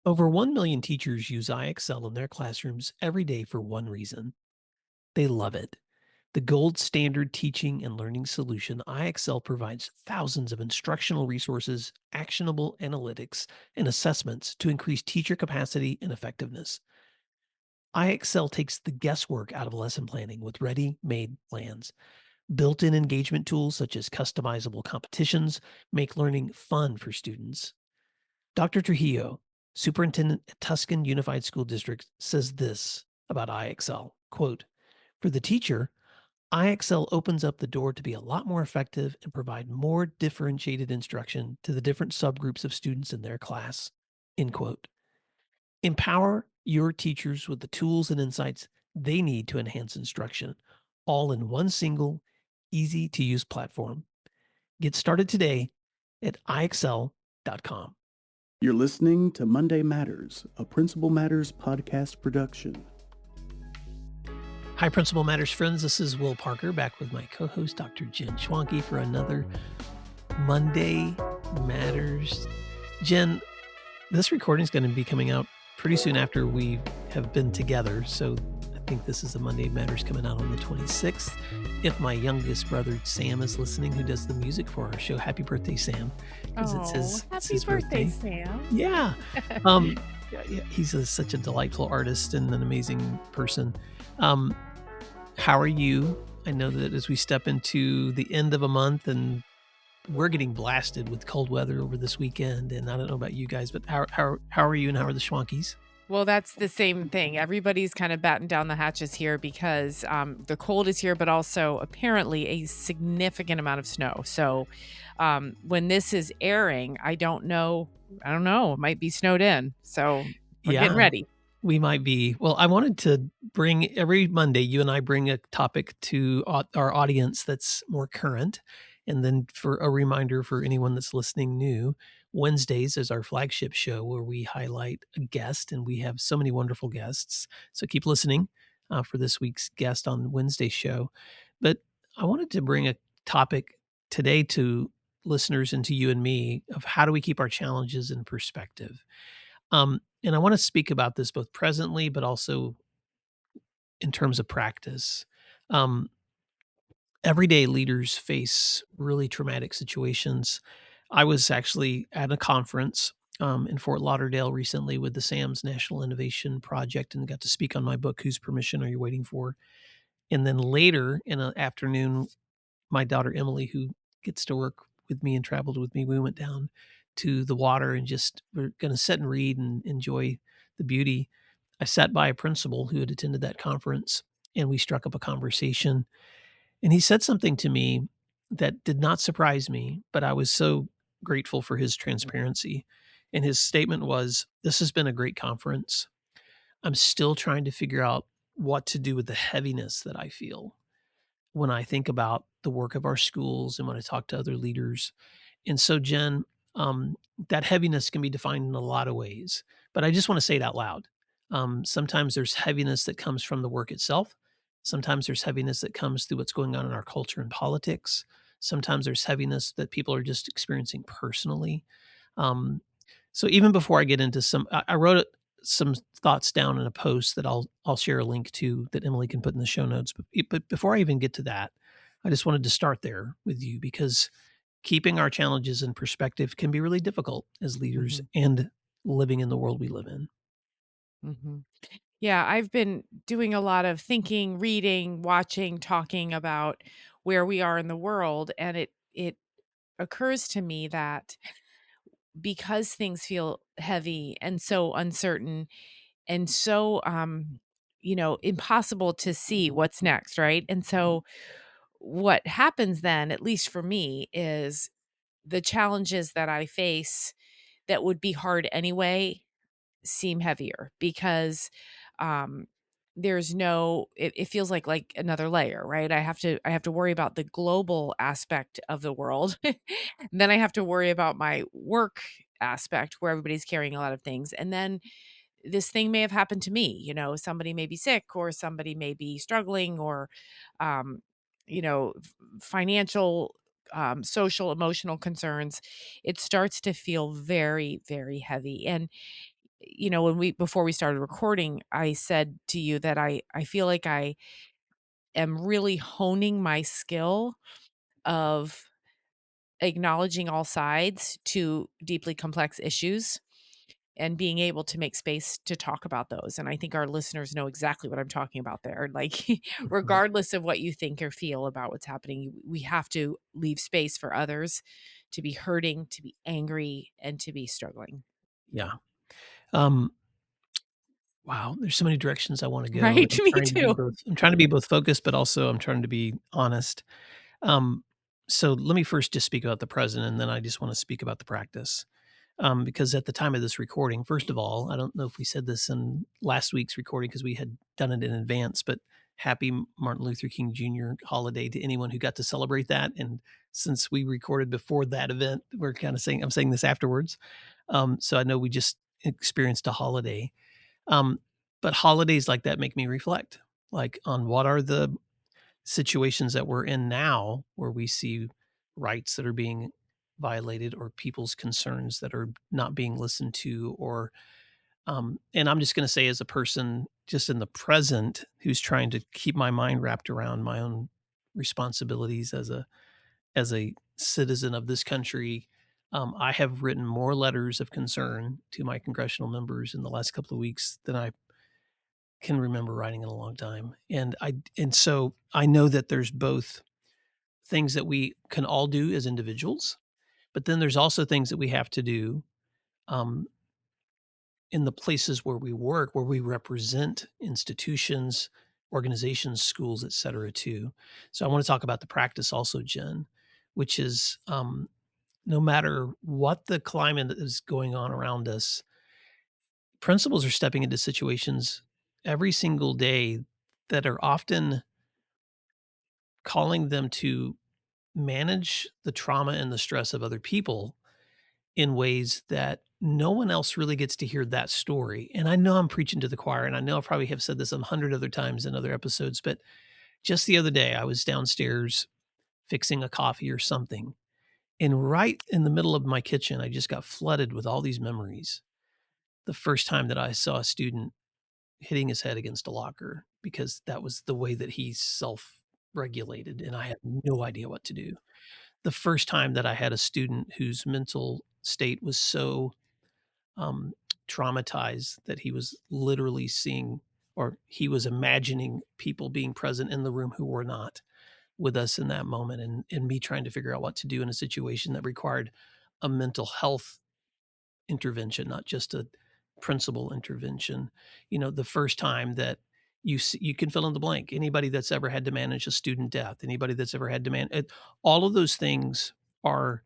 Over 1 million teachers use IXL in their classrooms every day for one reason. They love it. The gold standard teaching and learning solution, IXL provides thousands of instructional resources, actionable analytics, and assessments to increase teacher capacity and effectiveness. IXL takes the guesswork out of lesson planning with ready made plans. Built in engagement tools such as customizable competitions make learning fun for students. Dr. Trujillo, superintendent at Tuscan Unified School District, says this about IXL, quote, "For the teacher, IXL opens up the door to be a lot more effective and provide more differentiated instruction to the different subgroups of students in their class." End quote. Empower your teachers with the tools and insights they need to enhance instruction, all in one single, easy to use platform. Get started today at ixl.com. You're listening to Monday Matters, a Principal Matters podcast production. Hi, Principal Matters friends. This is Will Parker back with my co host, Dr. Jen Schwanke, for another Monday Matters. Jen, this recording is going to be coming out pretty soon after we have been together. So I think this is the Monday Matters coming out on the 26th. If my youngest brother, Sam, is listening, who does the music for our show, happy birthday, Sam. Because it's his birthday. Sam. Yeah. He's such a delightful artist and an amazing person. How are you? I know that as we step into the end of a month and we're getting blasted with cold weather over this weekend, and I don't know about you guys, but how are you and how are the Schwankes? Well, that's the same thing. Everybody's kind of batting down the hatches here because the cold is here, but also apparently a significant amount of snow. So when this is airing, I don't know. It might be snowed in. So we're getting ready. We might be. Well, I wanted to bring every Monday, you and I bring a topic to our audience that's more current. And then for a reminder for anyone that's listening new, Wednesdays is our flagship show where we highlight a guest, and we have so many wonderful guests. So keep listening for this week's guest on Wednesday's show. But I wanted to bring a topic today to listeners and to you and me of how do we keep our challenges in perspective. And I want to speak about this both presently, but also in terms of practice. Um, Everyday leaders face really traumatic situations. I was actually at a conference in Fort Lauderdale recently with the SAMS National Innovation Project and got to speak on my book, Whose Permission Are You Waiting For? And then later in the afternoon, my daughter Emily, who gets to work with me and traveled with me, we went down to the water and just we're going to sit and read and enjoy the beauty. I sat by a principal who had attended that conference and we struck up a conversation. And he said something to me that did not surprise me, but I was so grateful for his transparency. And his statement was, "This has been a great conference. I'm still trying to figure out what to do with the heaviness that I feel when I think about the work of our schools and when I talk to other leaders." And so, Jen, that heaviness can be defined in a lot of ways, but I just want to say it out loud. Sometimes there's heaviness that comes from the work itself. Sometimes there's heaviness that comes through what's going on in our culture and politics. Sometimes there's heaviness that people are just experiencing personally. Um, so even before I get into I wrote some thoughts down in a post that I'll share a link to that Emily can put in the show notes. But before I even get to that, I just wanted to start there with you because keeping our challenges in perspective can be really difficult as leaders and living in the world we live in. Mm-hmm. Yeah, I've been doing a lot of thinking, reading, watching, talking about where we are in the world, and it occurs to me that because things feel heavy and so uncertain and so impossible to see what's next, right? And so what happens then, at least for me, is the challenges that I face that would be hard anyway seem heavier because um there's no it feels like another layer, right? I have to worry about the global aspect of the world. Then I have to worry about my work aspect where everybody's carrying a lot of things, and then this thing may have happened to me. Somebody may be sick, or somebody may be struggling, or um financial, social, emotional concerns. It starts to feel very, very heavy. And before we started recording, I said to you that I feel like I am really honing my skill of acknowledging all sides to deeply complex issues and being able to make space to talk about those. And I think our listeners know exactly what I'm talking about there. Like, Mhm. regardless of what you think or feel about what's happening, we have to leave space for others to be hurting, to be angry, and to be struggling. Yeah. Um, wow, there's so many directions I wanna go, and Right? Me too. I'm trying to be both focused, but also I'm trying to be honest. Um, so let me first just speak about the present, and then I just wanna speak about the practice. Because at the time of this recording, first of all, I don't know if we said this in last week's recording because we had done it in advance, but happy Martin Luther King Jr. holiday to anyone who got to celebrate that. And since we recorded before that event, we're kind of saying, I'm saying this afterwards. So I know we just experienced a holiday. Um, but holidays like that make me reflect, like on what are the situations that we're in now where we see rights that are being violated or people's concerns that are not being listened to or and I'm just going to say as a person just in the present who's trying to keep my mind wrapped around my own responsibilities as a citizen of this country. I have written more letters of concern to my congressional members in the last couple of weeks than I can remember writing in a long time. And so I know that there's both things that we can all do as individuals, but then there's also things that we have to do um, in the places where we work, where we represent institutions, organizations, schools, et cetera, too. So I want to talk about the practice also, Jen, which is no matter what the climate is going on around us, principals are stepping into situations every single day that are often calling them to manage the trauma and the stress of other people in ways that no one else really gets to hear that story. And I know I'm preaching to the choir, and I know I probably have said this 100 other times in other episodes, but just the other day, I was downstairs fixing a coffee or something. And right in the middle of my kitchen, I just got flooded with all these memories. The first time that I saw a student hitting his head against a locker because that was the way that he self regulated, and I had no idea what to do. The first time that I had a student whose mental state was so um, traumatized that he was literally seeing or he was imagining people being present in the room who were not with us in that moment and me trying to figure out what to do in a situation that required a mental health intervention, not just a principal intervention. You know, the first time that you can fill in the blank. Anybody that's ever had to manage a student death, anybody that's ever had to all of those things are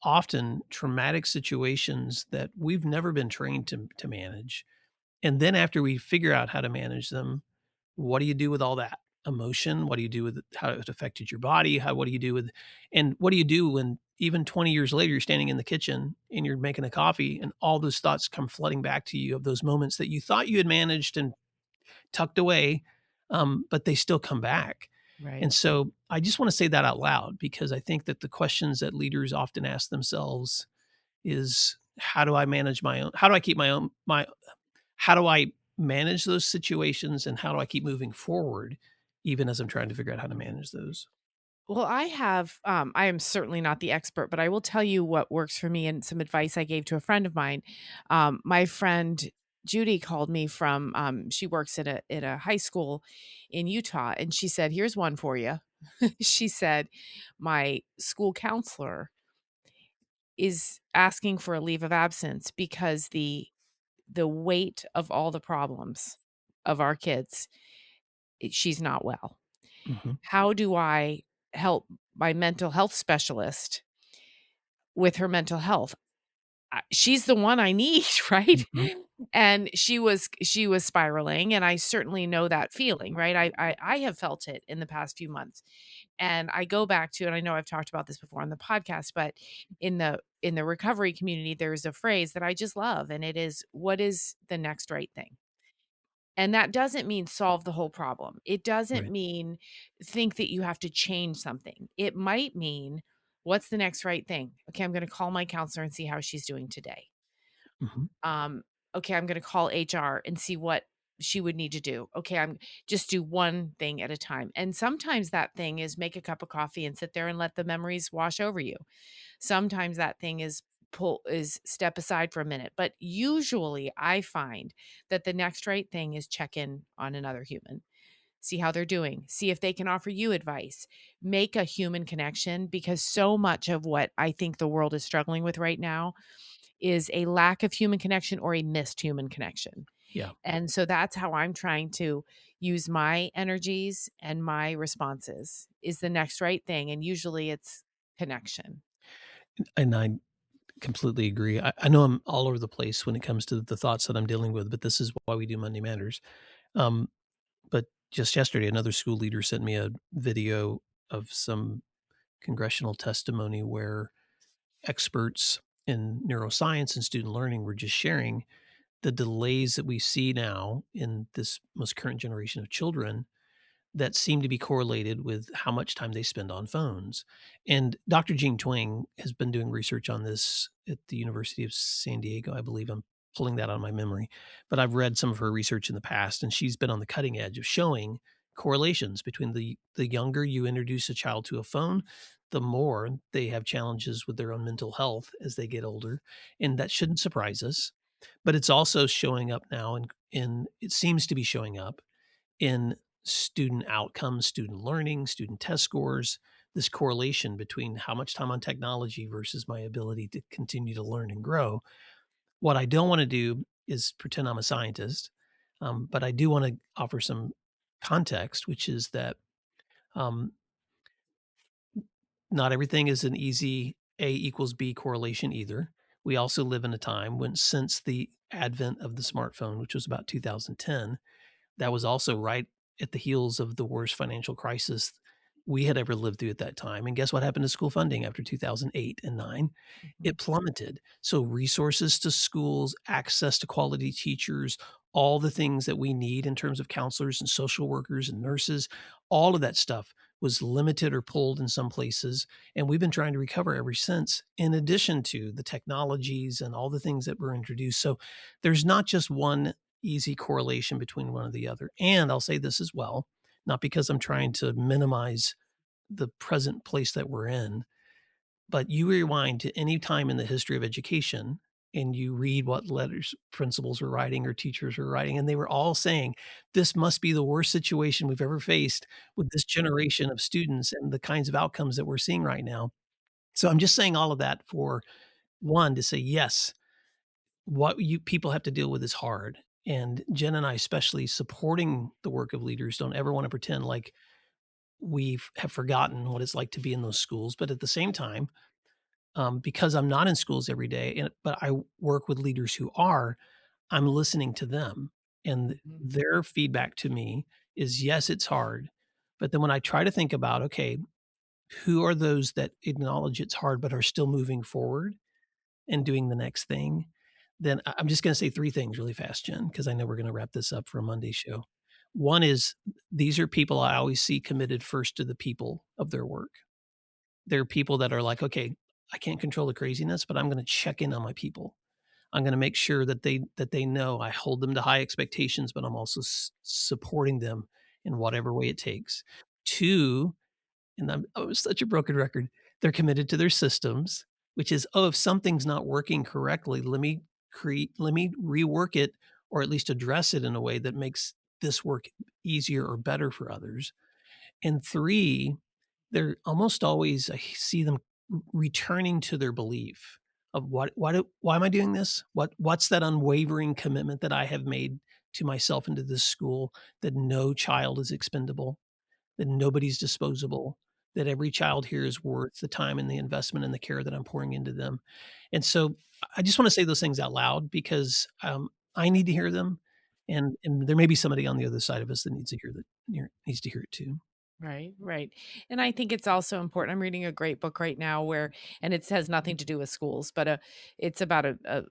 often traumatic situations that we've never been trained to manage. And then after we figure out how to manage them, what do you do with all that emotion? What do you do with how it affected your body? What do you do with, and what do you do when even 20 years later, you're standing in the kitchen and you're making a coffee and all those thoughts come flooding back to you of those moments that you thought you had managed and tucked away, but they still come back. Right. And so I just want to say that out loud because I think that the questions that leaders often ask themselves is how do I manage my own, how do I keep my own, how do I manage those situations and how do I keep moving forward even as I'm trying to figure out how to manage those? Well, I am certainly not the expert, but I will tell you what works for me and some advice I gave to a friend of mine. My friend Judy called me from, she works at a high school in Utah, and she said, "Here's one for you." She said, "My school counselor is asking for a leave of absence because the weight of all the problems of our kids, she's not well. Mhm, How do I help my mental health specialist with her mental health?" She's the one I need, right? mhm, And she was spiraling, and I certainly know that feeling, right? I have felt it in the past few months. And I go back to, and I know I've talked about this before on the podcast, but in the recovery community, there's a phrase that I just love, and it is, what is the next right thing? And that doesn't mean solve the whole problem. It doesn't right, mean think that you have to change something. It might mean, what's the next right thing? Okay, I'm going to call my counselor and see how she's doing today. mhm, okay, I'm going to call HR and see what she would need to do. Okay, I'm just do one thing at a time. And sometimes that thing is make a cup of coffee and sit there and let the memories wash over you. Sometimes that thing is step aside for a minute. But usually I find that the next right thing is check in on another human. See how they're doing. See if they can offer you advice. Make a human connection, because so much of what I think the world is struggling with right now is a lack of human connection or a missed human connection. Yeah. And so that's how I'm trying to use my energies and my responses is the next right thing. And usually it's connection. And I completely agree. I know I'm all over the place when it comes to the thoughts that I'm dealing with, but this is why we do Monday Matters. Um, but just yesterday, another school leader sent me a video of some congressional testimony where experts in neuroscience and student learning were just sharing the delays that we see now in this most current generation of children that seem to be correlated with how much time they spend on phones. And Dr. Jean Twing has been doing research on this at the University of San Diego. I believe I'm pulling that on my memory, but I've read some of her research in the past, and she's been on the cutting edge of showing correlations between the younger you introduce a child to a phone, the more they have challenges with their own mental health as they get older, and that shouldn't surprise us. But it's also showing up now, and it seems to be showing up in student outcomes, student learning, student test scores, this correlation between how much time on technology versus my ability to continue to learn and grow. What I don't want to do is pretend I'm a scientist, but I do want to offer some context, which is that um, not everything is an easy A equals B correlation either. We also live in a time when, since the advent of the smartphone, which was about 2010, that was also right at the heels of the worst financial crisis we had ever lived through at that time. And guess what happened to school funding after 2008 and 9? Mhm. It plummeted. So resources to schools, access to quality teachers, all the things that we need in terms of counselors and social workers and nurses, all of that stuff was limited or pulled in some places. And we've been trying to recover ever since, in addition to the technologies and all the things that were introduced. So there's not just one easy correlation between one or the other. And I'll say this as well, not because I'm trying to minimize the present place that we're in, but you rewind to any time in the history of education and you read what letters principals were writing or teachers were writing, and they were all saying, this must be the worst situation we've ever faced with this generation of students and the kinds of outcomes that we're seeing right now. So I'm just saying all of that for one, to say, yes, what you people have to deal with is hard. And Jen and I, especially supporting the work of leaders, don't ever want to pretend like we have forgotten what it's like to be in those schools. But at the same time, because I'm not in schools every day, but I work with leaders who are, I'm listening to them. And Mhm. their feedback to me is, yes, it's hard. But then when I try to think about, okay, who are those that acknowledge it's hard but are still moving forward and doing the next thing, then I'm just gonna say 3 things really fast, Jen, because I know we're gonna wrap this up for a Monday show. One is these are people I always see committed first to the people of their work. They're people that are like, "Okay, I can't control the craziness, but I'm gonna check in on my people. I'm gonna make sure that they know I hold them to high expectations, but I'm also supporting them in whatever way it takes." 2, and I'm such a broken record. They're committed to their systems, which is, "Oh, if something's not working correctly, let me rework it or at least address it in a way that makes this work easier or better for others." And 3, they're almost always I see them returning to their belief of why am I doing this? What's that unwavering commitment that I have made to myself and to this school, that no child is expendable, that nobody's disposable, that every child here is worth the time and the investment and the care that I'm pouring into them. And so I just want to say those things out loud because I need to hear them. And there may be somebody on the other side of us that needs to hear needs to hear it too. Right, right. And I think it's also important. I'm reading a great book right now where, and it has nothing to do with schools, but it's about a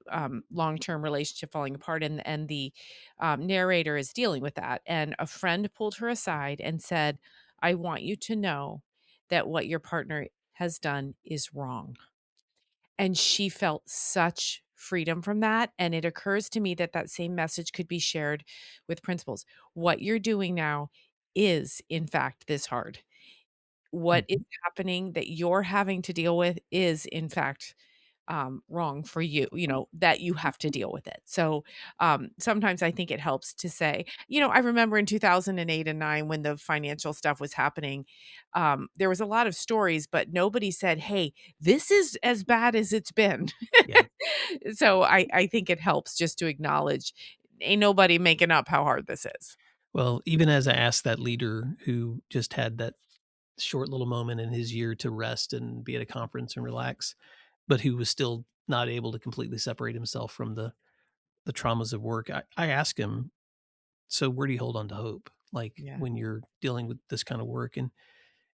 long-term relationship falling apart, and the narrator is dealing with that. And a friend pulled her aside and said, "I want you to know that what your partner has done is wrong." And she felt such freedom from that. And it occurs to me that that same message could be shared with principals. What you're doing now is, in fact, this hard. What is Mhm. happening that you're having to deal with is, in fact, wrong for you, that you have to deal with it. So sometimes I think it helps to say, I remember in 2008 and 9 when the financial stuff was happening, there was a lot of stories, but nobody said, hey, this is as bad as it's been. Yeah. So I think it helps just to acknowledge ain't nobody making up how hard this is. Well, even as I asked that leader who just had that short little moment in his year to rest and be at a conference and relax, but who was still not able to completely separate himself from the traumas of work, I asked him, so where do you hold on to hope? Like Yeah. when you're dealing with this kind of work, and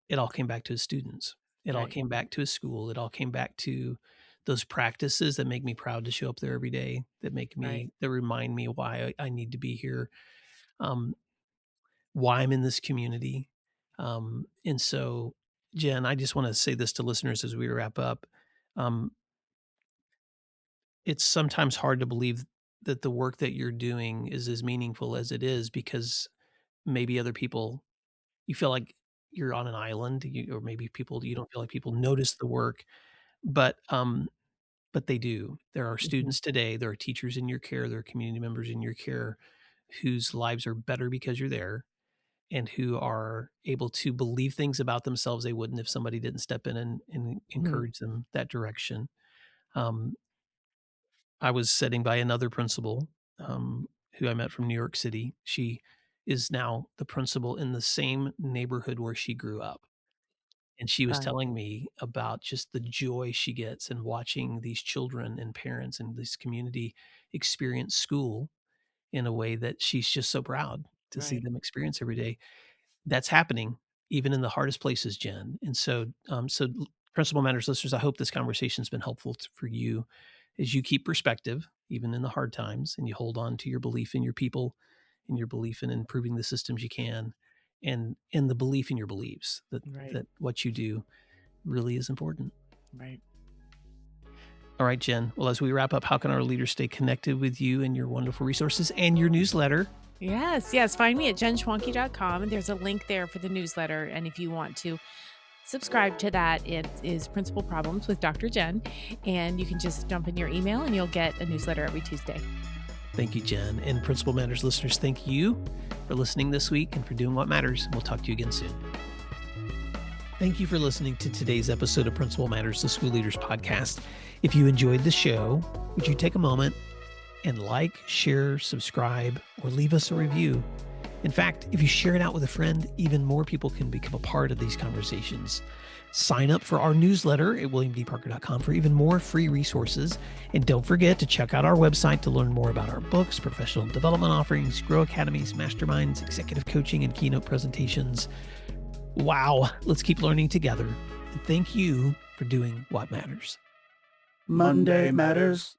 it all came back to his students. It all Right. came back to his school. It all came back to those practices that make me proud to show up there every day, Right. that remind me why I need to be here, um, why I'm in this community. And so, Jen, I just want to say this to listeners as we wrap up. Um, it's sometimes hard to believe that the work that you're doing is as meaningful as it is, because maybe other people, you feel like you're on an island, or maybe people, you don't feel like people notice the work, but they do. There are Mhm. students today, there are teachers in your care, there are community members in your care whose lives are better because you're there, and who are able to believe things about themselves they wouldn't if somebody didn't step in and Mhm. encourage them that direction. Um, I was sitting by another principal, who I met from New York City. She is now the principal in the same neighborhood where she grew up. And she was Right. telling me about just the joy she gets in watching these children and parents and this community experience school in a way that she's just so proud to see Right. them experience every day. That's happening even in the hardest places, Jen. And so, Principal Matters listeners, I hope this conversation's been helpful for you as you keep perspective, even in the hard times, and you hold on to your belief in your people and your belief in improving the systems you can, and the belief in your beliefs that Right. what you do really is important. Right. All right, Jen. Well, as we wrap up, how can our leaders stay connected with you and your wonderful resources and your newsletter? Yes, yes. Find me at jenschwanke.com, and there's a link there for the newsletter. And if you want to subscribe to that, it is Principal Problems with Dr. Jen. And you can just dump in your email and you'll get a newsletter every Tuesday. Thank you, Jen. And Principal Matters listeners, thank you for listening this week and for doing what matters. We'll talk to you again soon. Thank you for listening to today's episode of Principal Matters, the School Leaders Podcast. If you enjoyed the show, would you take a moment and like, share, subscribe, or leave us a review? In fact, if you share it out with a friend, even more people can become a part of these conversations. Sign up for our newsletter at williamdparker.com for even more free resources. And don't forget to check out our website to learn more about our books, professional development offerings, Grow Academies, masterminds, executive coaching, and keynote presentations. Wow, let's keep learning together. And thank you for doing what matters. Monday Matters.